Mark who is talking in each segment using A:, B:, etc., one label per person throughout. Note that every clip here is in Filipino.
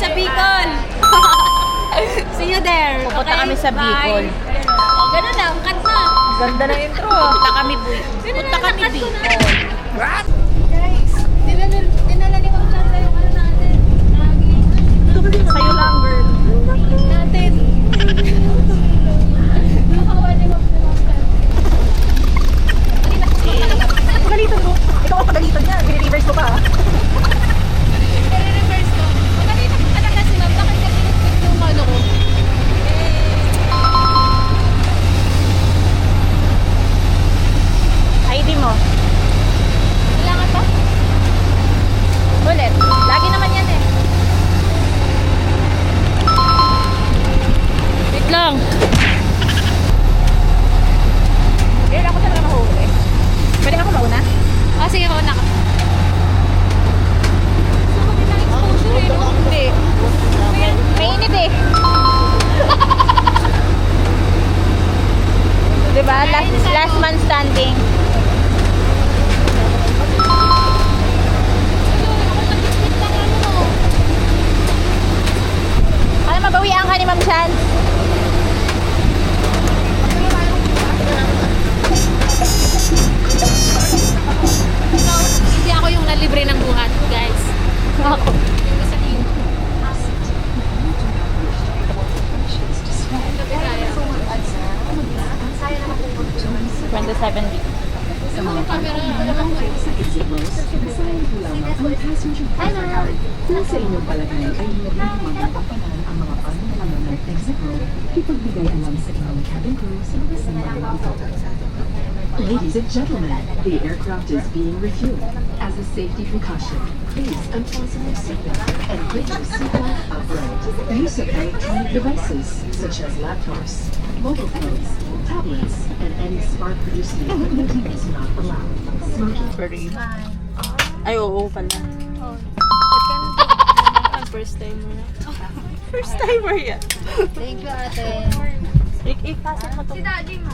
A: sa Bicol. See you there.
B: Pupunta kami sa Bicol.
A: O, ganun lang. Cut na.
B: Ganda ng intro. Punta kami Bicol.
A: Guys, dinala ni Ma'am Chandra yung ano natin.
B: Sa'yo lang, girl.
A: Natin. Nakawa ni Ma'am Chandra.
B: Pagalitan mo. Ikaw ang pagalitan niya. Gini-reverse mo pa.
A: I-reverse ko. Magkakita ko talaga si Ma'am. Bakit kasi nag-click yung ano ko?
B: ID mo.
A: Kailangan pa?
B: Ulit. Lagi naman yan eh.
A: Wait lang.
B: Girl, ako talaga mahuli. Pwede ako mauna?
A: Ah, sige, mauna ka. So, kami lang exposure eh, no?
B: Hindi. Mainit eh. Diba? Last man standing. Ano, mabawian ka ni Ma'am Chan?
A: So, hindi ako yung nalibre ng buhat, guys.
B: Ako.
A: Yung isa din. Sabi tayo.
B: 27 weeks.
A: Yung camera, alam mo eh.
C: Nasa inyong palagay ay hindi magpapalan ang mga panunalan ng exit row, ipagbigay alam sa inyong cabin crew sa mga sinalaman ito. Ladies and gentlemen, the aircraft is being refueled. As a safety precaution, please unfasten your seatbelt and put your seatbelt upright. Use of electronic devices such as laptops, mobile phones, tablets, and any spark-producing equipment is not allowed. Smoking
B: Ay, oo pala.
A: Oh. First time mo na.
B: First timer yan.
A: Thank you, ate.
B: Ipasok mo to.
A: Si daddy mo.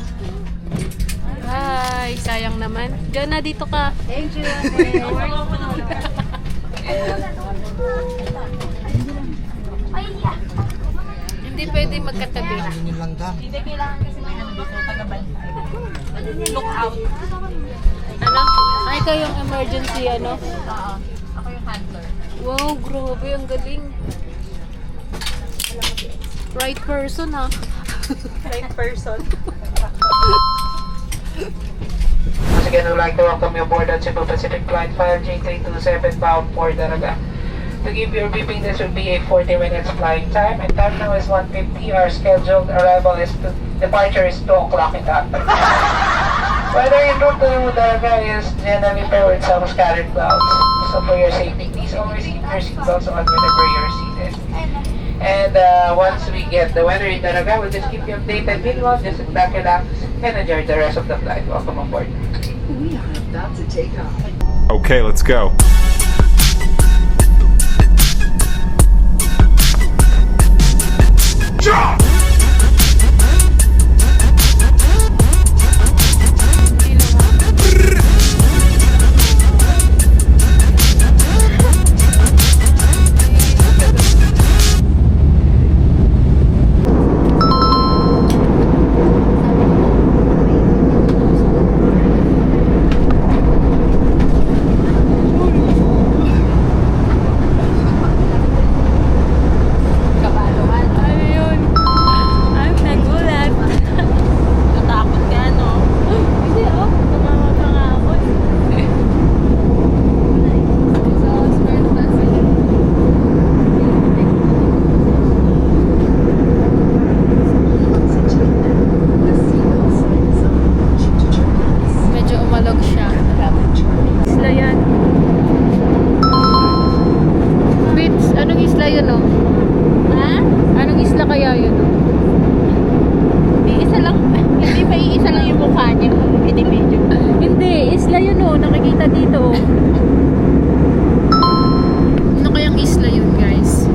A: Ay, sayang naman. Diyan na, dito ka. Thank you, ate. Hindi pwede magkatabi.
B: Hindi kailangan kasi may ano dito, taga-banda. Look out.
A: Ano? Ay, ikaw yung emergency, ano?
B: Oo. Ako yung handler.
A: Wow, grabe. Ang galing. Right person, ha?
B: Right person.
D: Once again, I would like to welcome you aboard at Cebu Pacific Flight 5G327 bound for Daraga. To give your briefing, this will be a 40 minutes flying time, and time now is 1:50. Our scheduled arrival is departure is 2 o'clock in the afternoon. Weather en route to Daraga is generally fair with some scattered clouds. So for your safety, please always keep your seatbelts on whenever you're seated. And once we get the weather in Daraga, we'll just keep you updated. Meanwhile, just sit back, relax, and enjoy the rest of the flight. Welcome aboard.
C: We are about to take off.
E: Okay, let's go.
A: Ayun. Ay, nagulat.
B: Natakot ka, no?
A: Hindi, oh. Tumawag ka nga ako. So, smart class.
C: The seatbelt sign is on. Due to turbulence,
A: Medyo umalog siya.
C: rapid turning.
A: Isla yan. Bits, anong isla yun, oh?
B: Ha?
A: Anong isla kaya yun, oh?
B: Isa lang. Hindi pa iisa lang yung mukha niya. Hindi medyo.
A: Hindi, isla yun, oh. Nakikita dito, oh. Ano kayang isla yun, guys?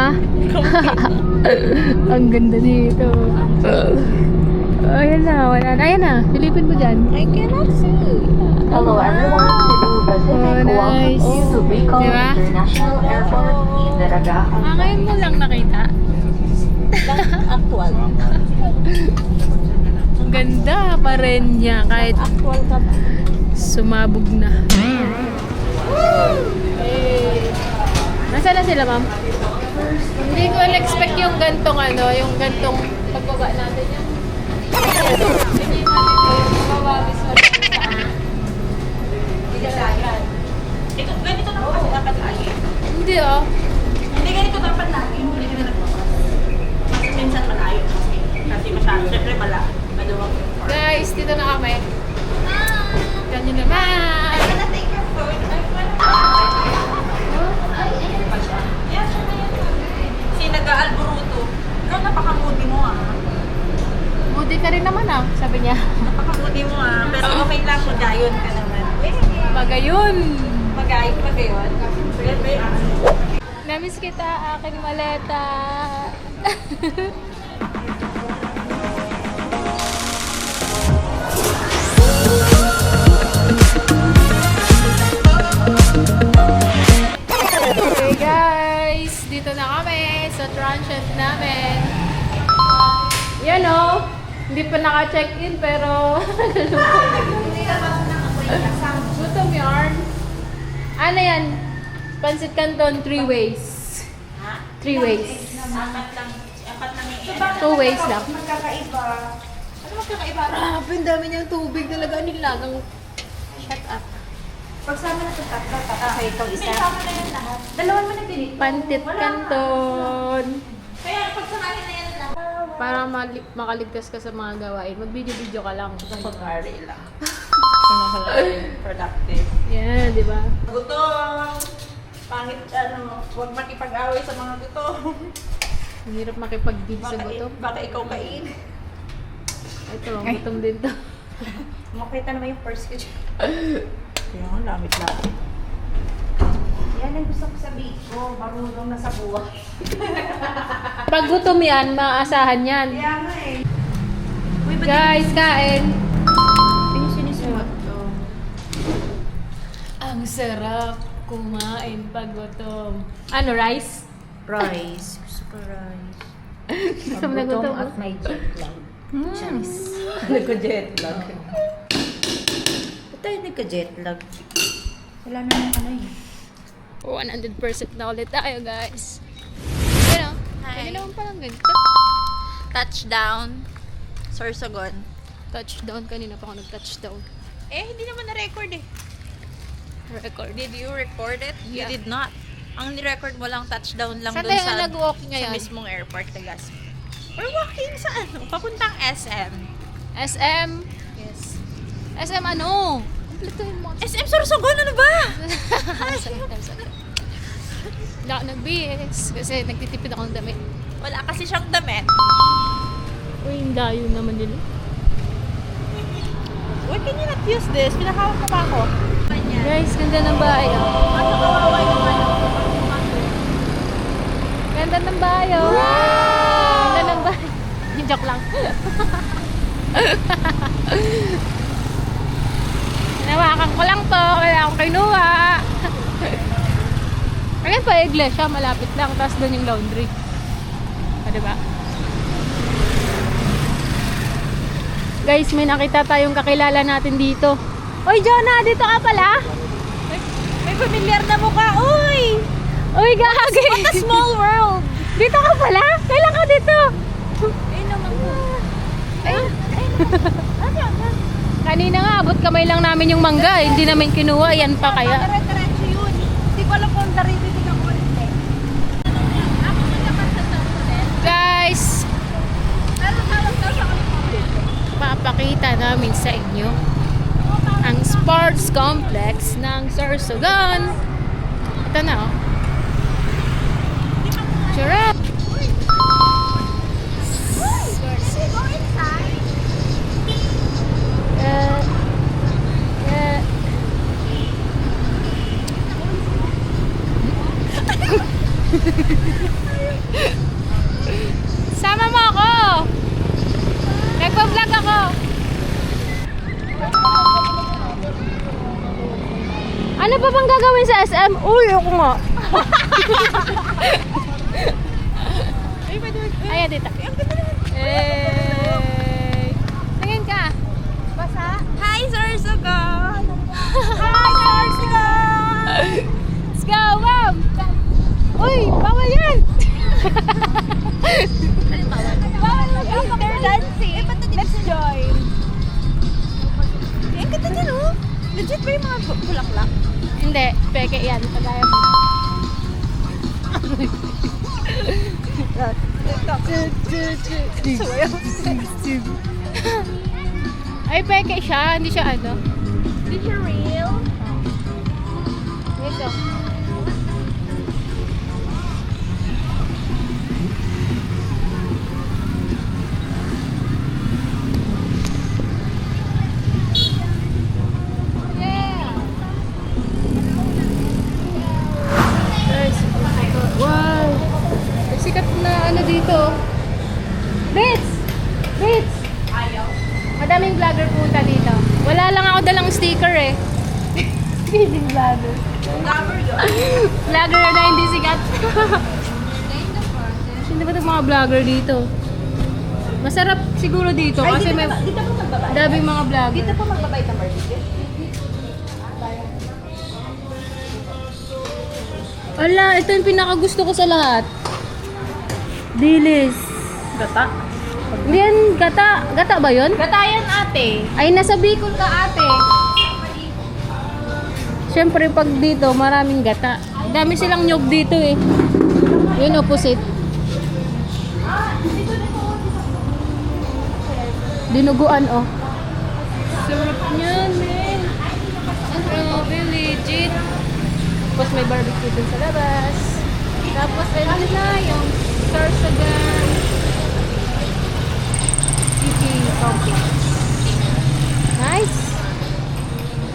A: ha? Ang ganda dito. Ayan na, wala na. Ayan na, silipin mo dyan.
B: I cannot see.
C: Hello everyone, Cebu Pacific
A: nice.
C: welcomes you to Bicol
A: Diba?
C: International Airport in Daraga.
A: Ngayon mo lang nakita.
B: Actual.
A: Ang ganda pa rin niya kahit
B: Actual ka ba?
A: sumabog na. Hey. Nasaan na sila, ma'am? Hindi ko na-expect yung gantong yung gantong pagbaba natin yung hindi natin yung mawawis mo
B: Ito, ganito na kasi dapat lagi.
A: Hindi oh.
B: Hindi ganito dapat lagi. Hindi ka na nagpapasok. Kasi minsan malayo. Kasi masyado. Siyempre malawang yung park.
A: Guys, dito na kami. Ganyan naman.
B: take your phone. Yes, si nag-aalburuto. Ikaw napaka-moody mo
A: Moody ka rin naman sabi niya.
B: Napaka-moody mo Pero okay lang, magayon ka naman.
A: Magayon.
B: Magayon.
A: Namiss kita, aking maleta. Okay guys, dito na kami sa transient namin. Yan hindi pa naka-check-in pero gutom yarn. Ano yan? Pansit Canton 3 ways. 3 ways.
B: Apat lang
A: 2 ways lang.
B: magkakaiba. Ano magkakaiba?
A: Grabe, ang dami niyang tubig talaga nilagang. Shut up.
B: Pagsama na itong tatlo, okay, itong isa. Pagsama na yan lahat. Dalawan mo na pinito.
A: Pantit Canton.
B: Kaya pagsamahin na yan lahat.
A: Para makaligtas ka sa mga gawain. Mag-video-video ka lang.
B: Pag-ari lang. Productive.
A: Yan, di ba?
B: Gutom! Pangit, huwag makipag-away sa mga gutom.
A: Ang hirap makipag-give sa gutom.
B: Baka ikaw kain.
A: Ito, gutom din to.
B: Makita naman yung purse ko dyan. Kaya nga, lamit-lamit. Yan ang gusto ko sabihin ko, marunong na sa buhay.
A: Pag gutom yan, maaasahan yan.
B: Kaya nga
A: Guys, kain.
B: Sinisuot to.
A: Ang sarap kumain pag gutom. Ano, rice?
B: Rice. Gusto ko rice.
A: Gusto mo na gutom?
B: at may jet lag. Charis. Nagka-jet lag. Ba't tayo nagka-jet lag? Wala naman
A: 100% na ulit tayo, guys. Yan o. Hindi naman palang ganito.
B: Touchdown. Sorsogon.
A: Touchdown. Kanina pa ako nag-touchdown.
B: Hindi naman na-record
A: Record.
B: Did you record it?
A: Yeah.
B: You did not. Ang ni-record mo lang touchdown lang
A: Saan
B: dun
A: tayo
B: sa
A: nag-walking
B: sa
A: ngayon?
B: mismong airport, Legazpi. We're walking sa papuntang SM.
A: SM?
B: Yes.
A: SM ano? Kompletuhin mo.
B: SM Sorsogon, ano ba?
A: Hindi ako nag-BS kasi nagtitipid ako ng damit.
B: Wala kasi siyang damit.
A: Uy, hindi yun naman nila.
B: Why can you not use this? Pinakawak ko pa ako.
A: Guys, ganda ng bahay. Oh.
B: Ano kawawa yung
A: Ganda ng bahay. Oh. Wow! Ganda ng bahay. Joke lang. Nawakan ko lang to. Kaya akong kinuha. Ayan pa, iglesia. Malapit lang. Tapos doon yung laundry. Diba? Guys, may nakita tayong kakilala natin dito. Uy, Jonah! Dito ka pala?
B: May familiar na mukha. Uy!
A: Uy, gagi!
B: What a small world!
A: Dito ka pala? Kailan ka dito?
B: Ayun naman po.
A: Kanina nga, abot kamay lang namin yung mangga. Hindi namin kinuha. Yan pa kaya.
B: Dire-diretso yun. Hindi ko alam kung daririnig ako ulit eh.
A: Guys, papakita namin sa inyo ang sports complex ng Sorsogon. Ito na oh. Charot! Ano pa bang gagawin sa SM? Uy, ako nga. Ayan, dito. Eh. Tingin ka. Basa?
B: Hi, Sorsogon! Hi, Sorsogon!
A: Let's go, ma'am! Uy, bawal yan!
B: Bawal mag-after dancing. Let's join. Ang ganda dyan, oh. Legit ba yung mga bulaklak?
A: Hindi, peke yan. Kagaya mo. Ay, peke siya. Hindi siya ano.
B: Is it real?
A: Ito. Guys, wow! May sikat na ano dito. Bits! Bits! Madaming vlogger punta dito. Wala lang ako dalang sticker eh. Feeding vlogger.
B: Flower yun.
A: Vlogger na hindi sikat. Hindi ba itong mga vlogger dito? Masarap siguro dito kasi may
B: Dito pa magbabayad?
A: daming mga vlogger.
B: Dito pa magbabayad ng barbecue?
A: Ala, ito yung pinakagusto ko sa lahat. Dilis.
B: Gata?
A: Yan, gata. Gata ba yun?
B: Gata yan, ate.
A: Ay, nasa Bicol ka ate. Siyempre, pag dito, maraming gata. Dami silang nyog dito eh. Yun, opposite. Dinuguan, oh. Sarap niyan, man. Grabe, legit. Tapos may barbecue dun sa labas. Tapos, ano na, yung Sorsogon City Complex. Nice.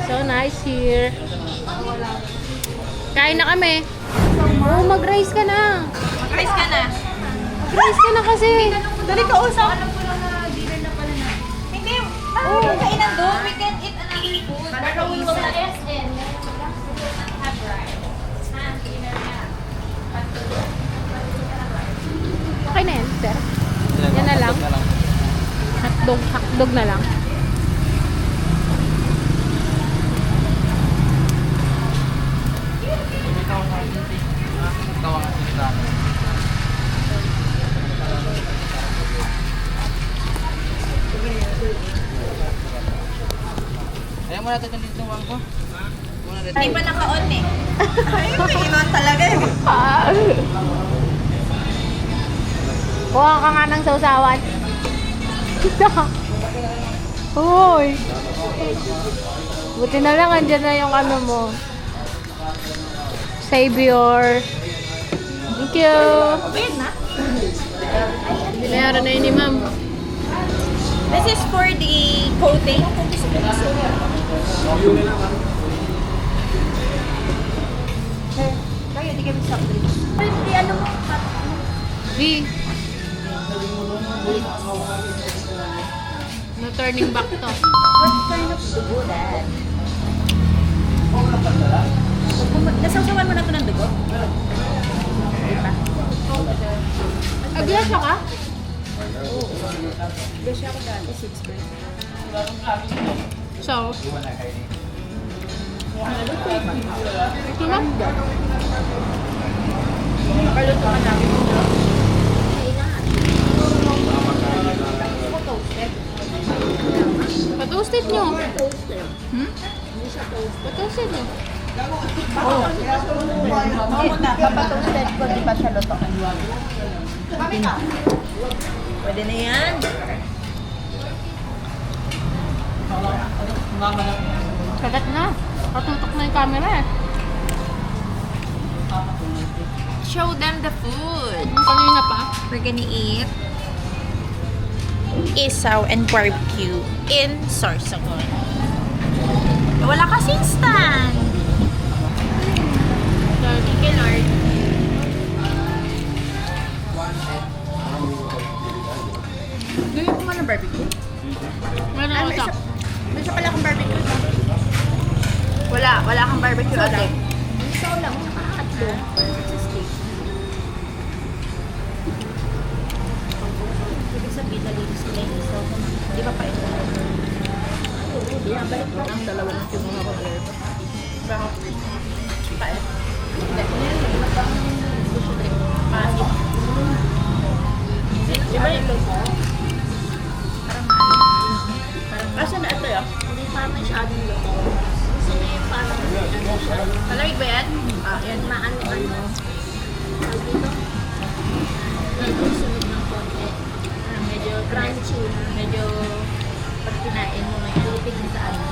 A: So nice here. Kain na kami. Oh, mag-rice ka na.
B: Mag-rice ka na.
A: Rice ka na kasi.
B: Dali ka usap. Hindi. Oh, kainan doon. We can eat another food. Pero we will not SN. Have rice.
A: Okay na yan, sir. Yan na lang. Hotdog na lang.
E: Ayaw mo natin dito ng wangko?
B: Hindi pa naka-on eh. Ay, may iwan talaga eh.
A: Kuha ka nga ng sausawan. Hoy. Buti na lang andyan na yung ano mo. Savior. Thank you.
B: Wait na.
A: Binayaran na yun ni ma'am.
B: This is for the coating. Kayo, di kami soft drinks. Hindi, ano mo?
A: V. No turning back to.
B: What kind of dugo that? Nasawsawan mo na ito ng dugo?
A: Aglasya ka?
B: Gasya ako dati, 6 birds.
A: So. Ito na.
B: Nakaluto ka namin.
A: Patoasted nyo. Patoasted nyo.
B: Papatoasted ko, di ba siya luto? Pwede na yan.
A: Kagat na. Katutok na yung camera eh.
B: Show them the food.
A: Kanina pa.
B: We're gonna eat isaw and barbecue in Sorsogon. Wala kasing stand. Thank you, Lord. Gusto ko ng barbecue.
A: Meron ako sa.
B: May isa pala akong barbecue. Wala kang barbecue ate.
A: Isaw lang, tsaka hotdog.
B: Ibig sabihin na linis nila yung isaw. Di ba pa ito? Binabalik ko ang dalawang yung mga order. Bakit? Pait. Hindi. Pangit. Di ba ito? Asa na ito yun?
A: Hindi pa masyadong luto. Gusto niya yung parang ano siya.
B: Malamig ba yan? Ah, yan.
A: Maano-ano. Tawag dito. Medyo sunog ng konti.
B: Medyo
A: Crunchy na.
B: Medyo pag kinain mo may ulitin sa ano.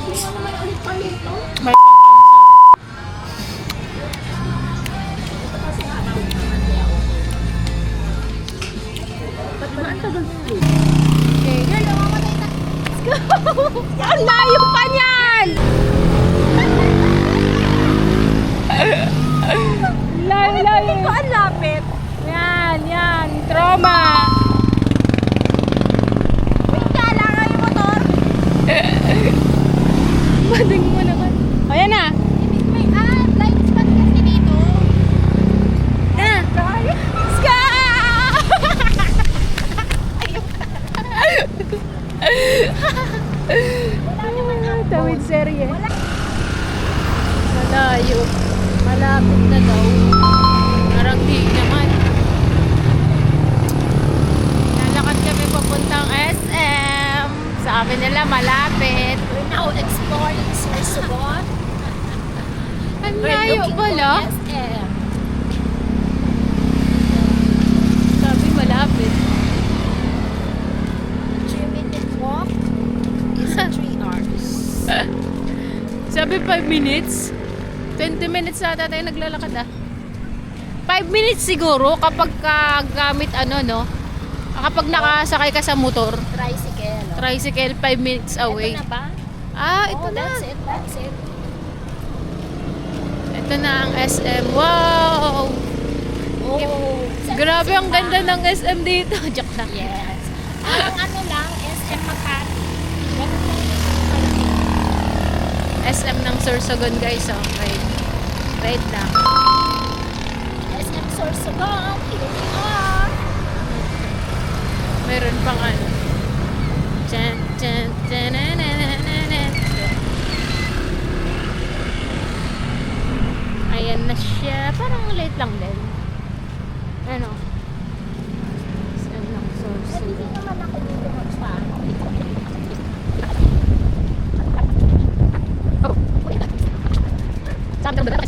A: Hindi mo naman ulit pa nito.
B: May pang-cancer.
A: Ito kasi araw naman kaya okay.
B: Ba't ba ang tagal mo?
A: Okay, girl, namamatay na. Let's go! Ang layo pa niyan! Layo.
B: Ito ang lapit.
A: Yan. Trauma.
B: Wait ka lang ang motor.
A: Bading mo naman. O, yan na.
B: May blind spot kasi dito.
A: Na. Ska! Tawid serye. Malayo. Malapit na daw. Parang di naman. Lalakad kami papuntang SM. Sabi nila malapit.
B: We're now exploring Sorsogon.
A: Ang layo pala.
B: SM.
A: Sabi malapit.
B: 3-minute walk is 3 hours.
A: Sabi 5 minutes. 20 minutes ata tayo naglalakad 5 minutes siguro kapag gamit no? Kapag nakasakay ka sa motor.
B: Tricycle.
A: Tricycle 5 minutes away.
B: Ito na ba?
A: Ito na.
B: That's it.
A: Ito na ang SM. Wow!
B: Oh.
A: Grabe ang ganda ng SM dito. Joke lang.
B: Yes. Ang ano lang, SM Makati.
A: SM ng Sorsogon guys. Okay. Right lang.
B: SM Sorsogon. Here we are.
A: Meron pang ano. Tsan. Ayan na siya. Parang late lang din. Ano? SM ng
B: Hindi
A: Sorsogon.
B: naman ako dito magpaano.
A: Oh, wait. Sabi ko ba?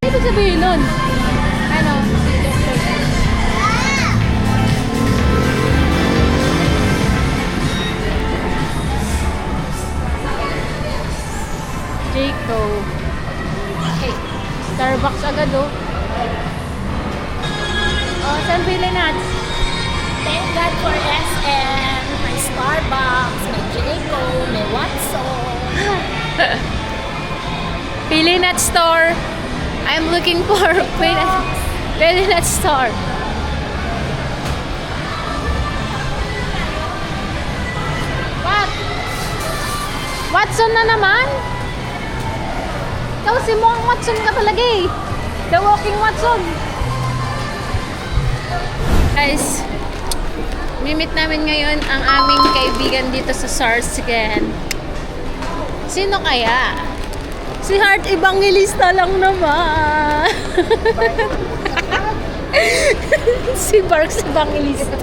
A: Ibig sabihin nun, ano? Jayco. Okay. Starbucks agad saan pili natin?
B: Thank God for SM. May Starbucks, may Jayco, may Watson.
A: Pili nut store. I'm looking for pili nut store. What? Watson na naman? Ikaw si Mong Watson ka talaga eh. The walking Watson. Guys, mimit namin ngayon ang aming kaibigan dito sa Sorsogon. Sino kaya? Si Heart Evangelista lang naman. Si Barks Evangelista.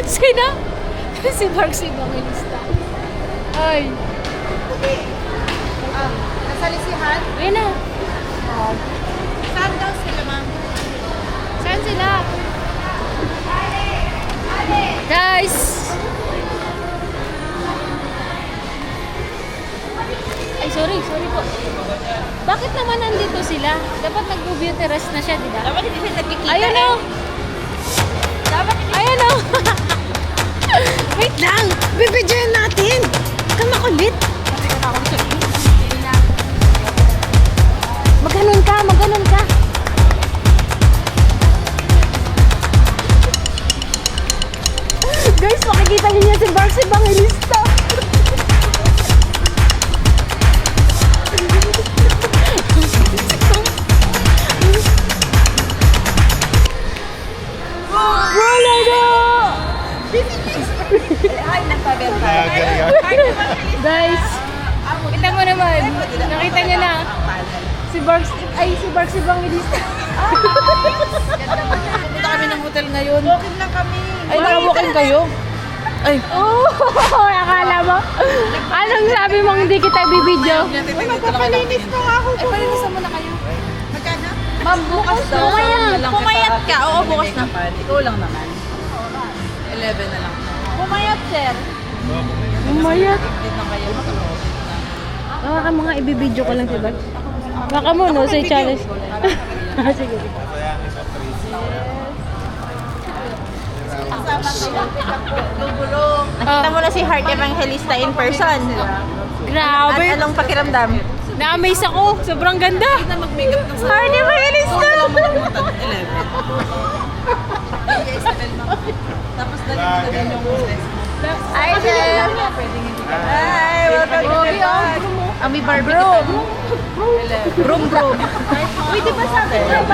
A: Sino? Si Barks Evangelista. Ay.
B: Nasali si Han?
A: Ayun na.
B: Saan daw sila, ma'am?
A: Saan sila? Guys! Ay, sorry po. Bakit naman nandito sila? Dapat nag-beauty rest na siya, di ba?
B: Dapat hindi siya nagkikita.
A: Ayun o! Nakikita niyo niya si Barks Evangelista. Wala na!
B: Ay, nagpabenta.
A: Guys, kita mo naman. Nakita niyo na. Si Barks Evangelista.
B: Punta kami ng hotel ngayon. Booking lang kami. Ay, naka-booking kayo? Ay.
A: Oh, akala mo? Anong sabi mong hindi kita bibidyo?
B: Magpapalinis pa nga ako. Ay, palinisan mo na kayo. Magkano? Ma'am, bukas daw. Pumayat ka. Oo, bukas na. Ikaw lang naman. 11 na lang. Pumayat, sir.
A: Umayat.
B: Hindi na kayo.
A: Baka mga ibibidyo ko lang si Barks. Baka mo, no? Say challenge. Sige.
B: Nakita mo na si Heart Evangelista in person.
A: Grabe.
B: At anong pakiramdam?
A: Na-amaze ako. Sobrang ganda.
B: Heart Evangelista! Tapos dali yung Hi, sir! Hi! Welcome to the vlog! Ami Barbro! Brum brum! Uy, di ba sabi ko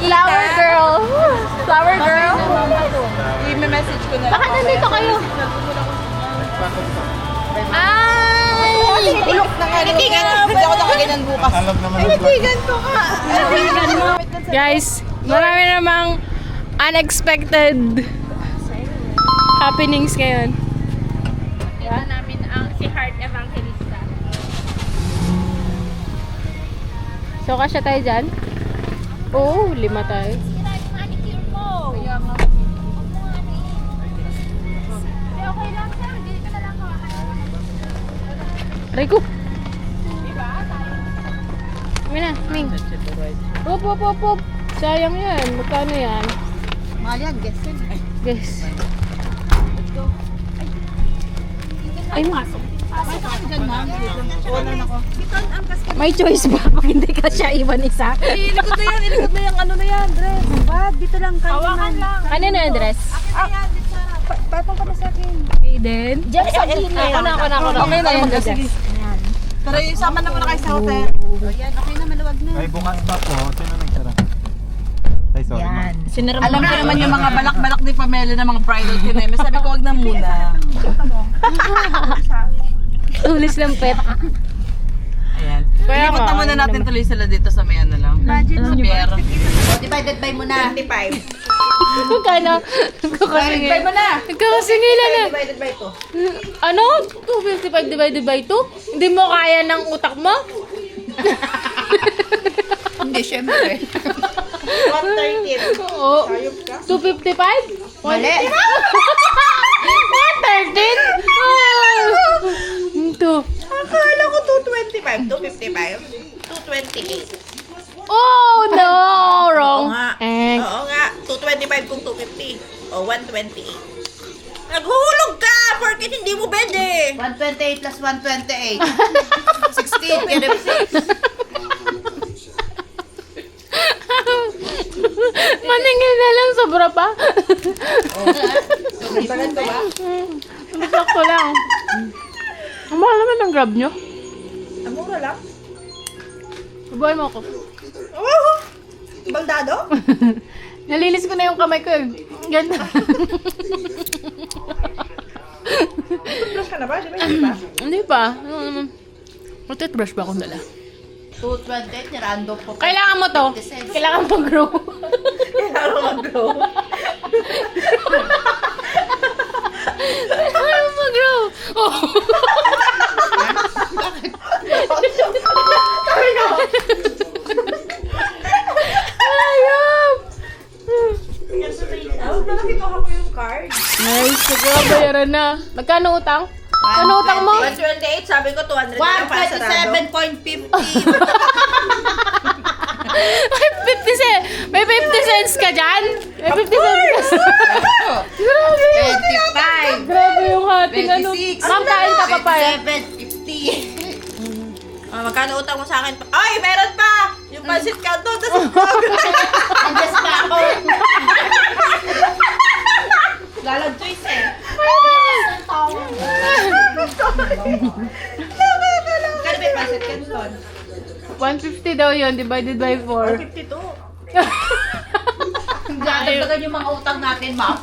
A: Flower girl. Flower girl.
B: i-message ko na.
A: Bakit nandito kayo? Ay!
B: Ulok na nga. Natigan na. Hindi ako nakaginan bukas. Natigan ko ka.
A: Guys, marami namang unexpected happenings ngayon. Ito namin ang si Heart Evangelista. So, kasya tayo dyan? Oo, 5 tayo. Rico! Kami na, Ming. Hop. Sayang yan. Magkano yan?
B: Mahal yan, guess yun.
A: Guys. Ay,
B: Pasok ka dyan, ma'am. Owner ako.
A: may choice ba pag hindi ka siya iwan isa?
B: Ilikod na yan, ano na yan, dress. Bag, dito lang, hawakan lang.
A: Kanino yung dress?
B: Patong ka na sa akin.
A: Aiden?
B: Diyan sa gilid.
A: Ako na.
B: Okay na yan, sige. Pero isama na muna kayo sa hotel. Ayan, okay na, maluwag na.
F: Ay, bukas pa po. Sino nagsara? Ay, sorry.
B: Yan. Alam ko naman yung mga balak-balak ni Pamela ng mga bridal kineme. Sabi ko, wag na muna.
A: Tulis ng pet.
B: Ayan.
A: Kaya
B: Ilipat
A: nga,
B: na muna
A: ano
B: natin tuloy sila dito sa may ano lang. Sa pier.
G: Divided by mo na. 25.
A: Magkano?
G: Divided by mo na.
A: Nagkakasingilan na.
G: Divided by 2.
A: Ano? 255 divided by 2? Hindi mo kaya ng utak mo?
G: Hindi, syempre.
B: 130.
A: Oo. 255?
G: Mali.
A: 113? Ito.
B: Akala ko 225. 255. 228.
A: Oh, no! Wrong.
B: Oo nga.
A: Eh.
B: Oo nga. 225 kung 250. O 128. Naghuhulog ka! Porkit hindi mo pwede!
G: 128 plus 128. 16. Kaya 6.
A: Maningin na lang, sobra pa.
G: Divided ko ba?
A: Sakto lang. Ang mahal naman ng grab nyo.
B: Ang mura lang.
A: Buhay mo ako.
B: Oh! Baldado?
A: Nalinis ko na yung kamay ko eh. Ganda.
B: Toothbrush ka na ba? Di ba? Hindi ba?
A: Hindi pa. Ano naman? Toothbrush ba akong dala?
G: 228. Nirando po.
A: Kailangan mo to. Kailangan mo grow.
B: Kailangan mo mag-grow.
A: Kailangan mo mag-grow. Oh. Ayop!
B: Nakita ko yung card.
A: Nice. Nagbabayaran na. Magkano utang? Ano utang mo?
B: 128, sabi ko 200 na pa sarado.
G: 127.50.
A: May 50 cents ka dyan? May 50 cents ka. Grabe.
G: 25.
A: Grabe yung hating ano.
G: 26.
A: Ma'am, kain ka pa pa eh.
G: 27.50.
B: Magkano utang mo sa akin? Ay, meron pa! Yung pancit canton, tapos
G: Andas pa ako. Galag choice eh.
A: Ay, 150 daw yun, divided by 4.
B: 52. Dadagdagan yung mga utang natin, ma'am.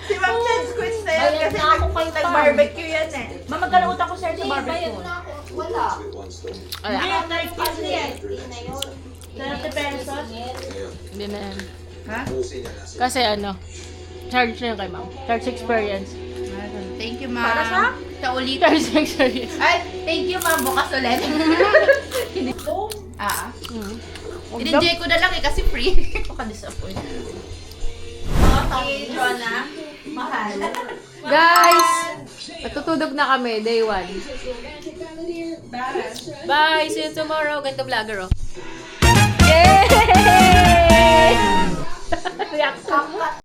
G: Si Ma'am Chen, squeeze na yan kasi nag-barbecue yan eh.
B: Ma'am, magkano utang ko, sir, sa barbecue?
A: Wala.
B: 30 pesos?
A: Hindi na yan.
G: Ha?
A: Kasi ano, charge na yun kay ma'am. Charge experience.
G: Thank you, ma'am.
B: Para sa?
G: Sa ulit.
A: Charge experience.
G: Ay, thank you, ma'am. Bukas ulit. In-enjoy ko na lang eh kasi free. Maka-disappoint. Okay, Jonah. Mahal.
A: Guys, natutulog na kami, day 1. Bye! See you tomorrow. Ganito vlogger, oh. Yay! Reaction.